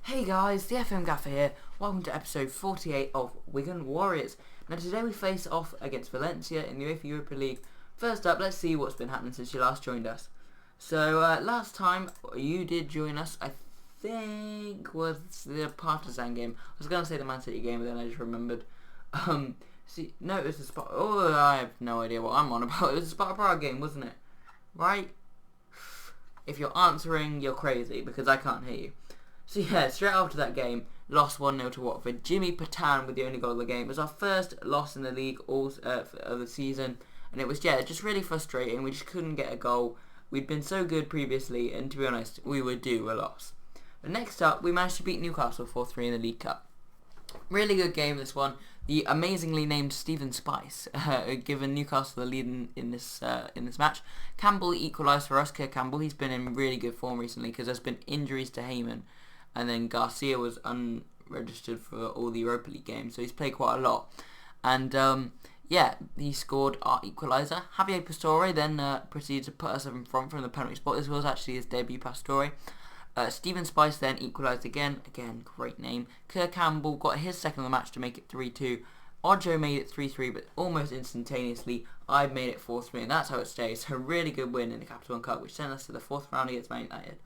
Hey guys, the FM Gaffer here. Welcome to episode 48 of Wigan Warriors. Now today we face off against Valencia in the UEFA Europa League. First up, let's see what's been happening since you last joined us. So last time you did join us, I think was the Partizan game. I was going to say the Man City game, but then I just remembered. No, it was the Sparta. Oh, I have no idea what I'm on about. It was the Sparta Prague game, wasn't it? Right? If you're answering, you're crazy because I can't hear you. So yeah, straight after that game, lost 1-0 to Watford. Jimmy Patan with the only goal of the game. It was our first loss in the league of the season, and it was just really frustrating. We just couldn't get a goal. We'd been so good previously, and to be honest, we were due a loss. But next up, we managed to beat Newcastle 4-3 in the League Cup. Really good game, this one. The amazingly named Stephen Spice given Newcastle the lead in this match. Campbell equalised for us. Kerr Campbell, he's been in really good form recently because there's been injuries to Heyman. And then Garcia was unregistered for all the Europa League games, so he's played quite a lot. And he scored our equaliser. Javier Pastore then proceeded to put us up in front from the penalty spot. This was actually his debut, Pastore. Stephen Spice then equalised again. Again, great name. Kerr Campbell got his second of the match to make it 3-2. Ojo made it 3-3, but almost instantaneously, I made it 4-3, and that's how it stays. So a really good win in the Capital One Cup, which sent us to the fourth round against Man United.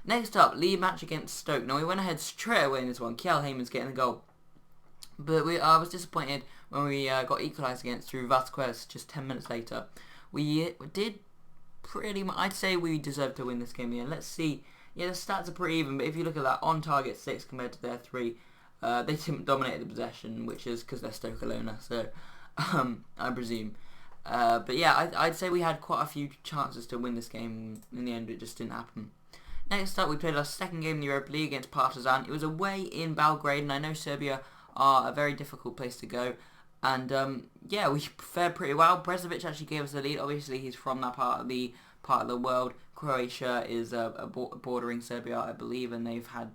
Next up, league match against Stoke. Now we went ahead straight away in this one. Kjell Heyman's getting the goal. But I was disappointed when we got equalised against through Vasquez just 10 minutes later. We did pretty much, I'd say we deserved to win this game here. Let's see. Yeah, the stats are pretty even, but if you look at that, on target 6 compared to their 3, they dominated the possession, which is because they're Stoke Alona, so I presume. But yeah, I'd say we had quite a few chances to win this game. In the end, it just didn't happen. Next up, we played our second game in the Europa League against Partizan. It was away in Belgrade, and I know Serbia are a very difficult place to go. And we fared pretty well. Brezovic actually gave us the lead. Obviously, he's from that part of the world. Croatia is bordering Serbia, I believe, and they've had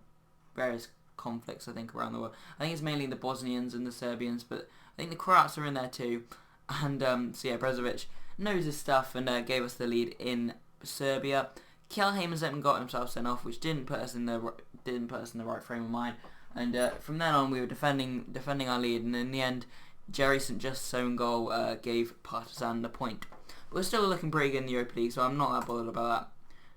various conflicts, I think, around the world. I think it's mainly the Bosnians and the Serbians, but I think the Croats are in there too. And Brezovic knows his stuff and gave us the lead in Serbia. Kjell Heyman got himself sent off, which didn't put us in the right frame of mind. And from then on, we were defending our lead, and in the end, Jerry St Just's own goal gave Partizan the point. But we're still looking pretty good in the Europa League, so I'm not that bothered about that.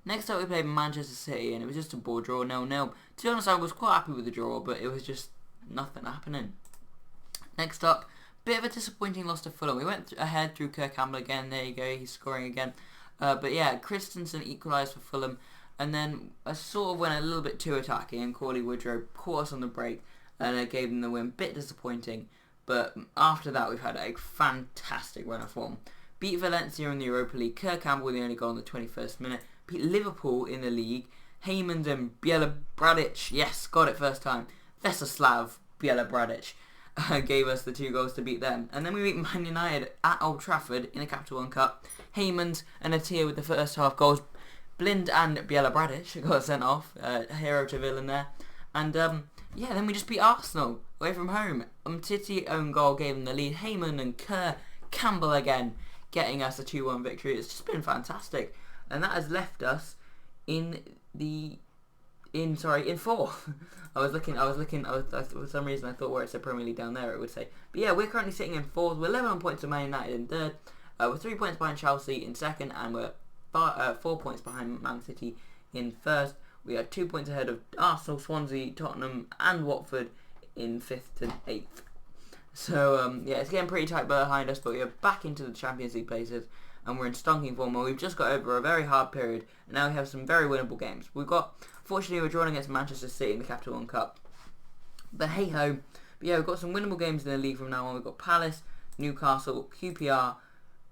Next up, we played Manchester City, and it was just a ball draw, 0-0. To be honest, I was quite happy with the draw, but it was just nothing happening. Next up, bit of a disappointing loss to Fulham. We went ahead through Kerr Campbell again. There you go, he's scoring again. Christensen equalised for Fulham, and then I sort of went a little bit too attacking, and Corley Woodrow caught us on the break, and gave them the win. Bit disappointing, but after that we've had a fantastic run of form. Beat Valencia in the Europa League. Kerr Campbell with the only goal in the 21st minute. Beat Liverpool in the league. Heyman and Bjelabradic, yes, got it first time. Veseslav Bjelabradic gave us the 2 goals to beat them. And then we beat Man United at Old Trafford in the Capital One Cup. Heyman and Atia with the first half goals. Blind and Bjelabradic got sent off. Hero to villain there. And then we just beat Arsenal away from home. Titi own goal gave them the lead. Heyman and Kerr Campbell again getting us a 2-1 victory. It's just been fantastic. And that has left us in fourth. For some reason I thought where it said Premier League down there it would say. But yeah, we're currently sitting in fourth. We're 11 points to Man United in third. We're 3 points behind Chelsea in second, and we're 4 points behind Man City in first. We are 2 points ahead of Arsenal, Swansea, Tottenham, and Watford in 5th and 8th. So it's getting pretty tight behind us, but we are back into the Champions League places, and we're in stonking form. We've just got over a very hard period, and now we have some very winnable games. Fortunately, we're drawing against Manchester City in the Capital One Cup. But hey ho. But yeah, we've got some winnable games in the league from now on. We've got Palace, Newcastle, QPR,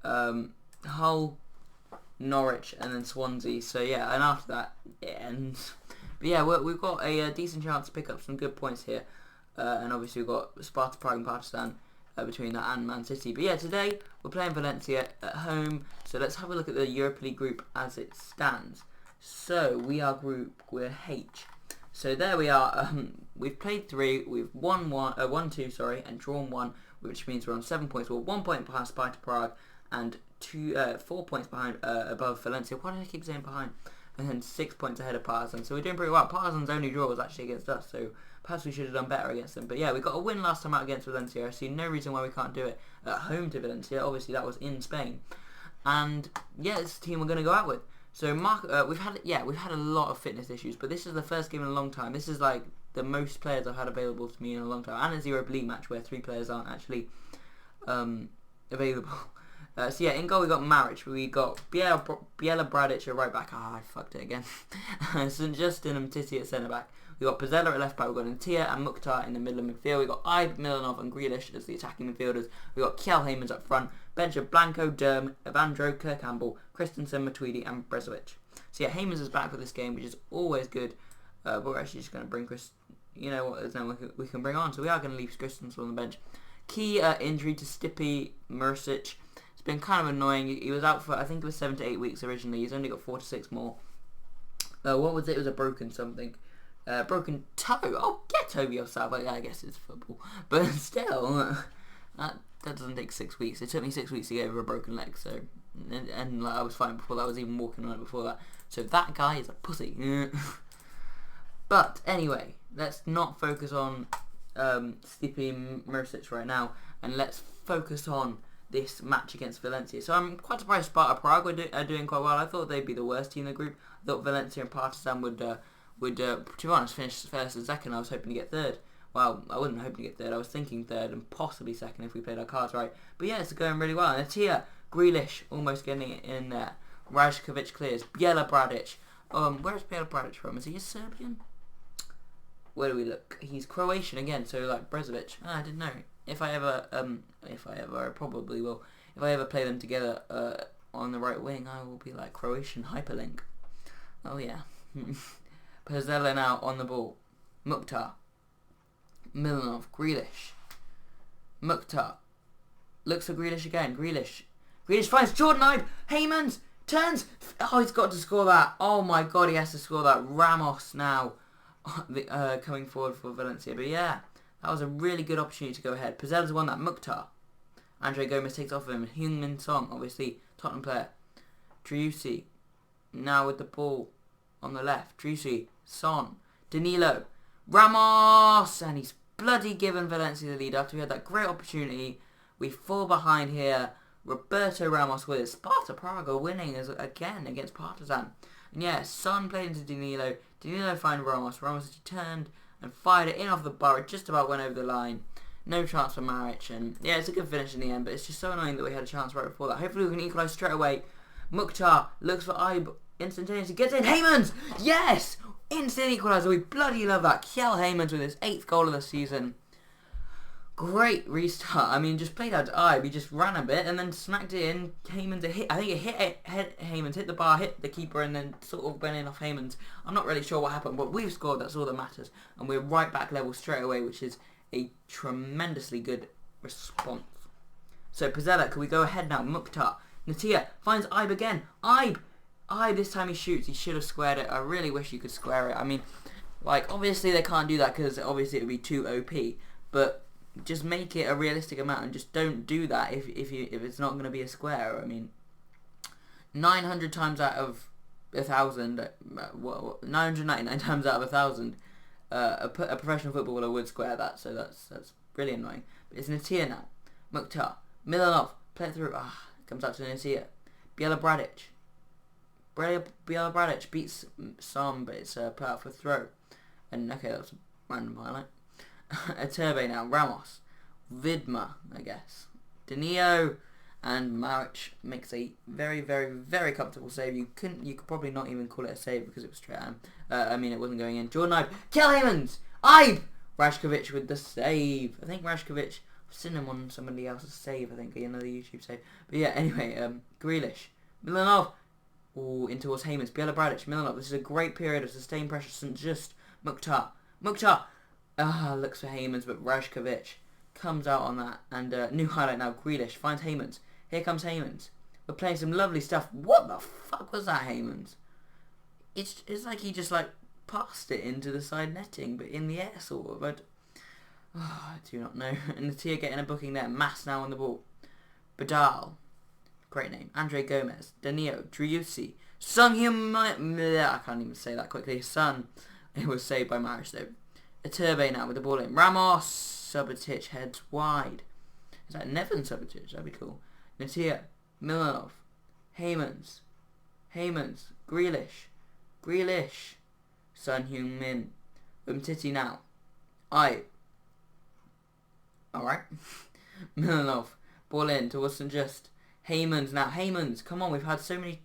Hull, Norwich, and then Swansea. So yeah, and after that, it ends. But yeah, we've got a decent chance to pick up some good points here. And obviously we've got Sparta Prague and Partizan between that and Man City. But yeah, today we're playing Valencia at home. So let's have a look at the Europa League group as it stands. So we're H. So there we are. We've played 3. We've won 2, and drawn 1, which means we're on 7 points. We're 1 point behind Sparta Prague and 4 points behind above Valencia. Why did I keep saying behind? and then 6 points ahead of Partizan. So we're doing pretty well. Partizan's only draw was actually against us, so perhaps we should have done better against them. But yeah, we got a win last time out against Valencia. I see no reason why we can't do it at home to Valencia. Obviously, that was in Spain. And yeah, this is the team we're going to go out with. So we've had a lot of fitness issues, but this is the first game in a long time. This is like the most players I've had available to me in a long time, and a Europa League match where 3 players aren't actually available. So yeah, in goal we got Maric, we got Biela Bradic at right back. I fucked it again. St. Justin and Titi at centre back. We got Pizzella at left back. We got Ntia and Mukhtar in the middle of midfield. We got Ibe, Milanov and Grealish as the attacking midfielders. We got Kjell Heymans up front. Bench of Blanco, Derm, Evandro, Kirk Campbell, Christensen, Matuidi and Brezovic. So yeah, Heymans is back for this game, which is always good. But we're actually just going to bring you know what? There's no one we can bring on, so we are going to leave Christensen on the bench. Key injury to Stipe Mrsic. It's been kind of annoying. He was out for, I think it was 7 to 8 weeks originally. He's only got 4 to 6 more. What was it? It was a broken something. Broken toe. Oh, get over yourself. I guess it's football. But still, that doesn't take 6 weeks. It took me 6 weeks to get over a broken leg, so... And like, I was fine before that. I was even walking on it before that. So that guy is a pussy. But anyway, let's not focus on Stipe Mrsic right now, and let's focus on this match against Valencia. So I'm quite surprised Sparta Prague are doing quite well. I thought they'd be the worst team in the group. I thought Valencia and Partizan would to be honest, finish first and second. I was hoping to get third. Well, I wasn't hoping to get third. I was thinking third and possibly second if we played our cards right. But yeah, it's going really well. And Atia, Grealish almost getting it in there. Rajkovic clears. Biela Bradic. Where's Biela Bradic from? Is he a Serbian? Where do we look? He's Croatian again, so like Brezovic. I didn't know. If I ever, I probably will. If I ever play them together on the right wing, I will be like Croatian hyperlink. Oh yeah. Pizzella now on the ball. Mukhtar. Milanov. Grealish. Mukhtar. Looks for Grealish again. Grealish finds Jordan Ibe. Heymans turns. Oh, he's got to score that. Oh my god, he has to score that. Ramos now coming forward for Valencia. But yeah, that was a really good opportunity to go ahead. Pizzella's won that. Mukhtar. Andre Gomez takes off of him. Heung-min Song, obviously, Tottenham player. Driussi now with the ball on the left. Driussi, Son, Danilo, Ramos, and he's bloody given Valencia the lead after we had that great opportunity. We fall behind here. Roberto Ramos with it. Sparta Prague are winning again against Partizan. And yeah, Son played into Danilo. Danilo found Ramos. Ramos turned and fired it in off the bar. It just about went over the line. No chance for Maric. And yeah, it's a good finish in the end, but it's just so annoying that we had a chance right before that. Hopefully we can equalise straight away. Mukhtar looks for Ibe. Instantaneously gets in. Heymans! Yes! Instant equaliser. We bloody love that. Kjell Heymans with his 8th goal of the season. Great restart. I mean, just played out to Ibe. He just ran a bit and then smacked it in. Heymans hit. I think it hit Heymans, hit the bar, hit the keeper, and then sort of went in off Heymans. I'm not really sure what happened, but we've scored. That's all that matters. And we're right back level straight away, which is a tremendously good response. So, Pizzella, can we go ahead now? Mukhtar. Natia finds Ibe again. Ibe, this time he shoots. He should have squared it. I really wish you could square it. I mean, like, obviously they can't do that because obviously it would be too OP. But just make it a realistic amount and just don't do that if it's not going to be a square. I mean, 900 times out of 1,000, 999 times out of 1,000, a professional footballer would square that. So that's really annoying. But it's Natia now. Mukhtar. Milanov. Play it through. Comes out to Natia. Biela Bradic beats some, but it's put out for throw. And okay, that's a random highlight. A Turbe now. Ramos. Vidma, I guess. Danilo and Maric makes a very, very, very comfortable save. You could probably not even call it a save because it was straight at him. I mean, it wasn't going in. Jordan Ibe. Kjell Heymans. Ibe. Rajkovic with the save. I think Rajkovic. I've seen him on somebody else's save. I think another YouTube save. But yeah, anyway, Grealish. Milanov. Ooh, in towards Heymans. Biela Bradic. Milanov. This is a great period of sustained pressure. St. Just Mukhtar. Looks for Heymans, but Rajkovic comes out on that. And new highlight now. Grealish finds Heymans. Here comes Heymans. We're playing some lovely stuff. What the fuck was that, Heymans? It's like he just like passed it into the side netting, but in the air sort of. I do not know. And Natia getting a booking there. Mass now on the ball. Badal. Great name. Andre Gomez. Danilo. Driussi. Sung Hyun, I can't even say that quickly. Son, it was saved by Maric though. Iturbe now with the ball in. Ramos, Subotic heads wide. Is that Nevin Subotic? That'd be cool. Natia, Milanov, Heymans, Grealish, Son Heung-min, Umtiti now. Alright. Milanov, ball in towards St. Just. Heymans now. Heymans, come on, we've had so many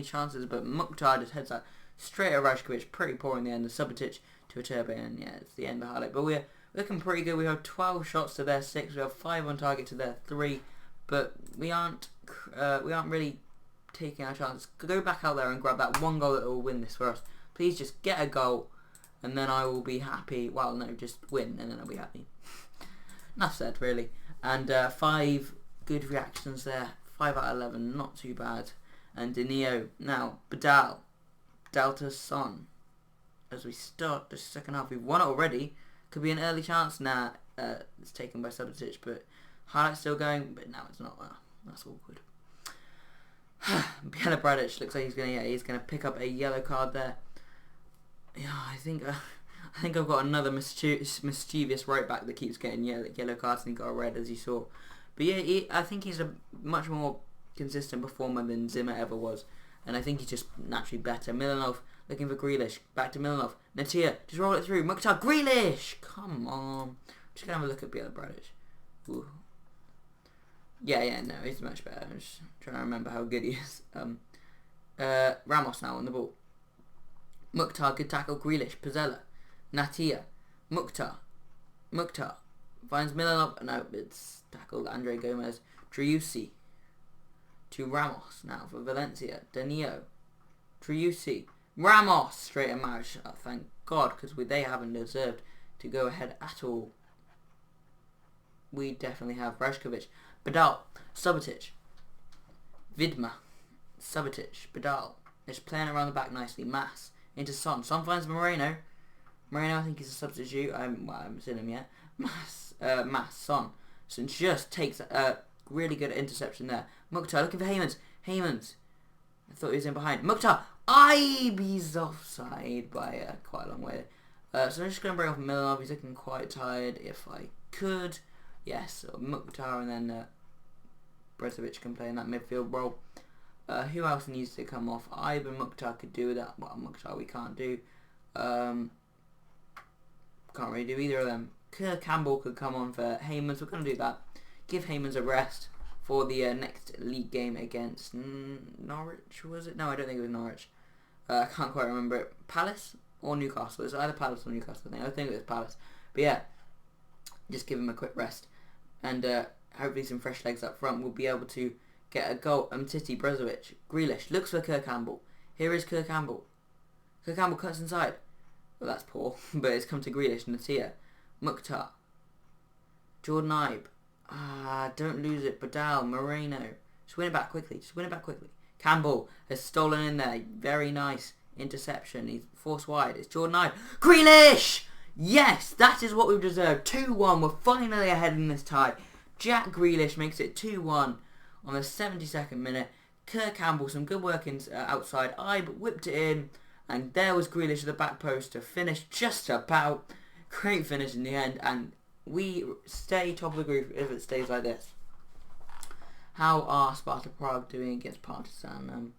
chances, but Mukhtar just heads out straight at Rajkovic. Pretty poor in the end. The Subotic to a turbo, and yeah, it's the end of the highlight. But we're looking pretty good. We have 12 shots to their 6. We have 5 on target to their 3. But we aren't really taking our chances. Go back out there and grab that one goal that will win this for us. Please just get a goal, and then I will be happy. Well, no, just win, and then I'll be happy. Enough said, really. And 5 good reactions there. 5 out of 11, not too bad. And Danilo now. Badal to Son. As we start the second half, we've won it already. Could be an early chance. Nah, it's taken by Subotic, but highlight's still going. But now it's not. That's awkward. Bjela Bradic looks like he's gonna pick up a yellow card there. Yeah, I think I've got another mischievous right back that keeps getting yellow cards, and he got a red as you saw. But yeah, I think he's a much more consistent performer than Zimmer ever was, and I think he's just naturally better. Milanov looking for Grealish, back to Milanov. Natia, just roll it through. Mukhtar, Grealish, come on. I'm just gonna have a look at Bjela Bradic. Ooh. Yeah, no, he's much better. I'm just trying to remember how good he is. Ramos now on the ball. Mukhtar, good tackle. Grealish, Pizzella, Natia, Mukhtar finds Milanov. No, it's tackled. Andre Gomez. Driussi to Ramos now for Valencia. Danilo, Driussi, Ramos straight at Maric. Oh, thank God, because they haven't deserved to go ahead at all. We definitely have. Rajkovic, Badal, Subotic, Vidma, Subotic, Badal. It's playing around the back nicely. Mass into Son. Son finds Moreno. I think he's a substitute. I haven't seen him yet. Mass, Son. So just takes a really good interception there. Mukhtar looking for Heymans. I thought he was in behind. Mukhtar. He's offside by quite a long way. So I'm just going to bring off Milanov. He's looking quite tired. If I could. Yes, Mukhtar, and then Brezovic can play in that midfield role. Who else needs to come off? Ivan Mukhtar could do that. Well, Mukhtar we can't do. Can't really do either of them. Kerr Campbell could come on for Heymans. We're going to do that. Give Heymans a rest for the next league game against Norwich, was it? No, I don't think it was Norwich. I can't quite remember it. Palace or Newcastle? It's either Palace or Newcastle. I think it was Palace. But yeah, just give him a quick rest. And hopefully some fresh legs up front. We'll be able to get a goal. Titi, Brezovic, Grealish looks for Kerr Campbell. Here is Kerr Campbell. Kerr Campbell cuts inside. Well, that's poor, but it's come to Grealish. Natia, Mukhtar, Jordan Ibe. Don't lose it. Badal, Moreno. Just win it back quickly. Campbell has stolen in there. Very nice interception. He's forced wide. It's Jordan Ibe. Grealish! Yes, that is what we've deserved. 2-1. We're finally ahead in this tie. Jack Grealish makes it 2-1 on the 72nd minute. Kerr Campbell, some good work outside. Ibe whipped it in. And there was Grealish at the back post to finish just about. Great finish in the end. And we stay top of the group if it stays like this. How are Sparta Prague doing against Partizan?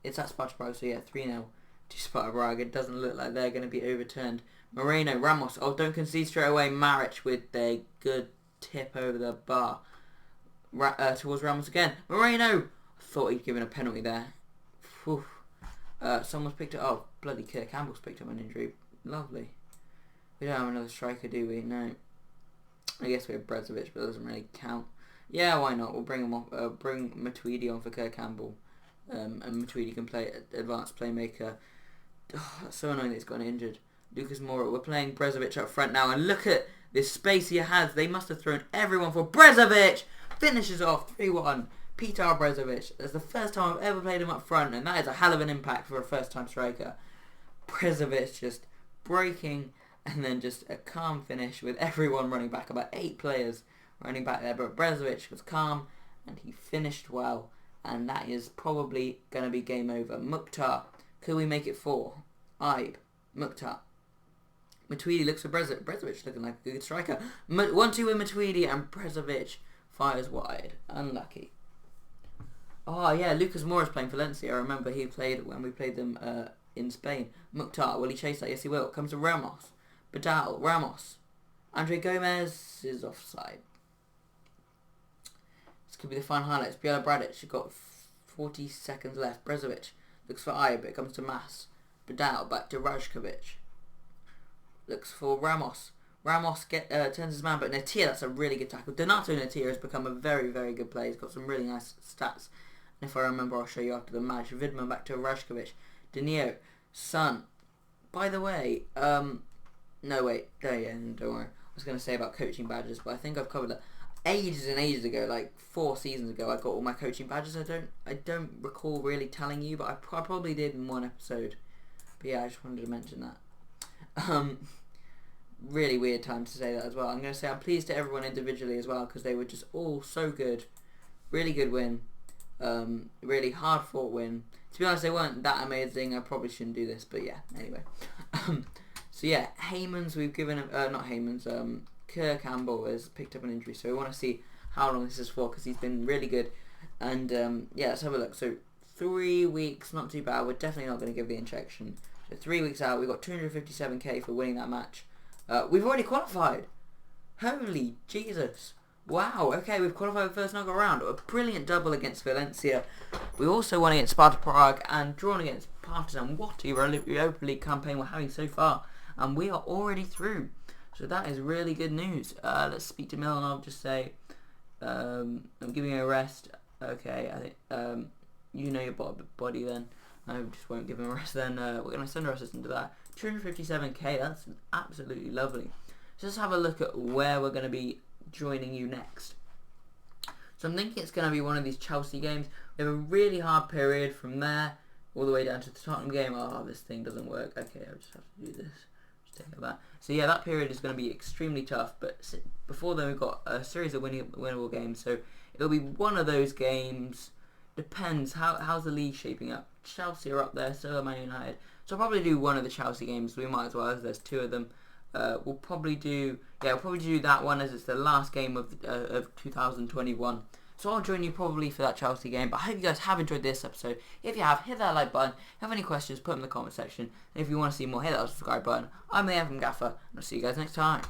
It's at Sparta Prague, so yeah, 3-0 to Sparta Prague. It doesn't look like they're going to be overturned. Moreno, Ramos. Oh, don't concede straight away. Maric with a good tip over the bar. Towards Ramos again. Moreno! I thought he'd given a penalty there. Whew. Someone's picked it up. Oh, bloody Kerr Campbell's picked up an injury. Lovely. We don't have another striker, do we? No. I guess we have Brezovic, but it doesn't really count. Yeah, why not? We'll bring him off. Bring Matuidi on for Kerr Campbell. And Matuidi can play advanced playmaker. Oh, that's so annoying that he's gotten injured. Lucas Moura. We're playing Brezovic up front now, and look at this space he has. They must have thrown everyone for Brezovic. Finishes off 3-1. Peter Brezovic. That's the first time I've ever played him up front, and that is a hell of an impact for a first-time striker. Brezovic just breaking, and then just a calm finish with everyone running back. About 8 players running back there, but Brezovic was calm, and he finished well. and that is probably going to be game over. Mukhtar, could we make it 4? Ibe, Mukhtar. Matuidi looks for Brezovic, looking like a good striker. 1-2 with Matuidi, and Brezovic fires wide. Unlucky. Oh yeah, Lucas Moura's playing Valencia. I remember he played when we played them in Spain. Mukhtar, will he chase that? Yes, he will. Comes to Ramos. Badal, Ramos. Andre Gomez is offside. This could be the final highlights. Bjela Bradic, you've got 40 seconds left. Brezovic looks for Ibe, but it comes to Mas. Badal, back to Rajkovic. Looks for Ramos. Ramos turns his man, but Natia, that's a really good tackle. Donato Natia has become a very, very good player. He's got some really nice stats. And if I remember, I'll show you after the match. Vidman back to Rajkovic. Danilo, Son. By the way, no wait, don't worry. I was going to say about coaching badges, but I think I've covered that ages and ages ago, like 4 seasons ago. I got all my coaching badges. I don't recall really telling you, but I probably did in one episode. But yeah, I just wanted to mention that. Really weird time to say that as well. I'm going to say I'm pleased to everyone individually as well, because they were just all so good. Really good win. Really hard fought win. To be honest, they weren't that amazing. I probably shouldn't do this, but yeah, anyway. So yeah, Heyman's, we've given him, not Heyman's, Kerr Campbell has picked up an injury, so we want to see how long this is for, because he's been really good. And yeah, let's have a look. So 3 weeks, not too bad. We're definitely not going to give the injection. So 3 weeks out, we got 257k for winning that match. We've already qualified. Holy Jesus. Wow, okay, we've qualified the first knockout round. A brilliant double against Valencia. We also won against Sparta Prague and drawn against Partizan. What a Europa League campaign we're having so far. And we are already through. So that is really good news. Let's speak to Milan. I'll just say, I'm giving you a rest. Okay, I think, you know your body then. I just won't give him a rest then. We're going to send our assistant to that. 257k, that's absolutely lovely. So let's have a look at where we're going to be joining you next. So I'm thinking it's going to be one of these Chelsea games. We have a really hard period from there all the way down to the Tottenham game. Oh, this thing doesn't work. Okay, I'll just have to do this. Just take that. So yeah, that period is going to be extremely tough. But before then, we've got a series of winnable games. So it'll be one of those games. Depends. How's the league shaping up? Chelsea are up there, so are Man United. So I'll probably do one of the Chelsea games. We might as well, as there's 2 of them. We'll probably do that one as it's the last game of 2021. So I'll join you probably for that Chelsea game. But I hope you guys have enjoyed this episode. If you have, hit that like button. If you have any questions, put them in the comment section. And if you want to see more, hit that subscribe button. I'm the Evan Gaffer, and I'll see you guys next time.